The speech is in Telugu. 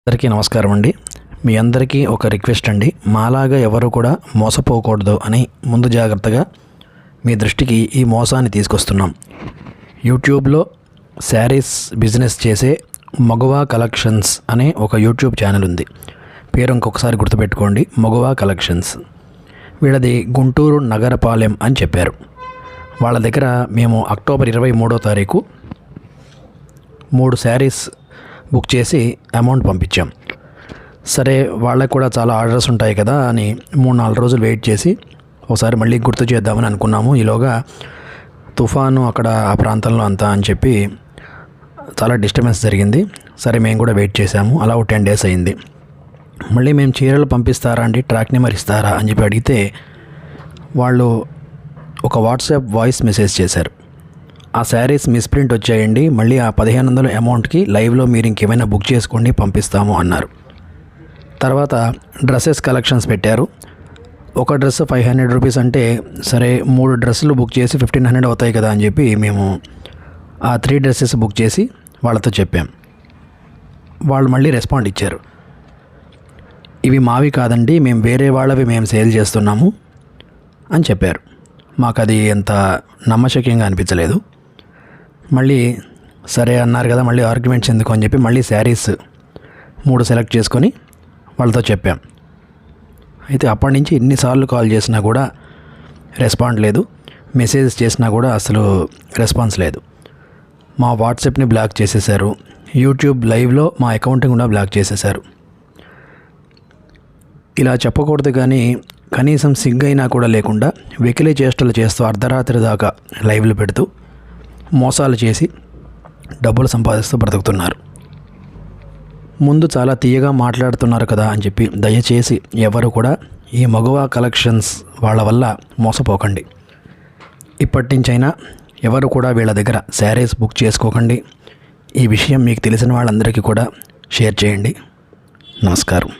అందరికీ నమస్కారం అండి. మీ అందరికీ ఒక రిక్వెస్ట్ అండి. మాలాగా ఎవరు కూడా మోసపోకూడదు అని ముందు జాగ్రత్తగా మీ దృష్టికి ఈ మోసాన్ని తీసుకొస్తున్నాం. యూట్యూబ్లో శారీస్ బిజినెస్ చేసే మగువా కలెక్షన్స్ అనే ఒక యూట్యూబ్ ఛానల్ ఉంది. పేరు ఇంకొకసారి గుర్తుపెట్టుకోండి, మగువా కలెక్షన్స్. వీళ్ళది గుంటూరు నగరపాలెం అని చెప్పారు. వాళ్ళ దగ్గర మేము అక్టోబర్ 23వ తారీఖు 3 శారీస్ బుక్ చేసి అమౌంట్ పంపించాం. సరే, వాళ్ళకు కూడా చాలా ఆర్డర్స్ ఉంటాయి కదా అని 3-4 రోజులు వెయిట్ చేసి ఒకసారి మళ్ళీ గుర్తు చేద్దామని అనుకున్నాము. ఈలోగా తుఫాను అక్కడ ఆ ప్రాంతంలో అంతా అని చెప్పి చాలా డిస్టర్బెన్స్ జరిగింది. సరే, మేము కూడా వెయిట్ చేసాము. అలా 10 days అయింది. మళ్ళీ మేము చీరలు పంపిస్తారా అండి, ట్రాక్ నెంబర్ ఇస్తారా అని చెప్పి అడిగితే వాళ్ళు ఒక వాట్సాప్ వాయిస్ మెసేజ్ చేశారు. ఆ శారీస్ మిస్ప్రింట్ వచ్చాయండి, మళ్ళీ ఆ 1500 అమౌంట్కి లైవ్లో మీరు ఇంకేమైనా బుక్ చేసుకోండి, పంపిస్తాము అన్నారు. తర్వాత డ్రెస్సెస్ కలెక్షన్స్ పెట్టారు. ఒక డ్రెస్ 500 రూపీస్ అంటే సరే 3 డ్రెస్సులు బుక్ చేసి 1500 అవుతాయి కదా అని చెప్పి మేము ఆ 3 డ్రెస్సెస్ బుక్ చేసి వాళ్ళతో చెప్పాం. వాళ్ళు మళ్ళీ రెస్పాండ్ ఇచ్చారు. ఇవి మావి కాదండి, మేము వేరే వాళ్ళవి మేము సేల్ చేస్తున్నాము అని చెప్పారు. మాకు అది ఎంత నమ్మశక్యంగా అనిపించలేదు. మళ్ళీ సరే అన్నారు కదా, మళ్ళీ ఆర్గ్యుమెంట్స్ ఎందుకు అని చెప్పి మళ్ళీ శారీస్ 3 సెలెక్ట్ చేసుకొని వాళ్ళతో చెప్పాం. అయితే అప్పటి నుంచి ఎన్నిసార్లు కాల్ చేసినా కూడా రెస్పాండ్ లేదు, మెసేజెస్ చేసినా కూడా అసలు రెస్పాన్స్ లేదు. మా వాట్సాప్ని బ్లాక్ చేసేసారు. యూట్యూబ్ లైవ్లో మా అకౌంట్ని కూడా బ్లాక్ చేసేసారు. ఇలా చెప్పకూడదు కానీ కనీసం సిగ్గైనా కూడా లేకుండా వెకిలే చేష్టలు చేస్తూ అర్ధరాత్రి దాకా లైవ్లు పెడుతూ మోసాలు చేసి డబ్బులు సంపాదిస్తూ బ్రతుకుతున్నారు. ముందు చాలా తీయగా మాట్లాడుతున్నారు కదా అని చెప్పి దయచేసి ఎవరు కూడా ఈ మగువా కలెక్షన్స్ వాళ్ళ వల్ల మోసపోకండి. ఇప్పటి నుంచైనా ఎవరు కూడా వీళ్ళ దగ్గర శారీస్ బుక్ చేసుకోకండి. ఈ విషయం మీకు తెలిసిన వాళ్ళందరికీ కూడా షేర్ చేయండి. నమస్కారం.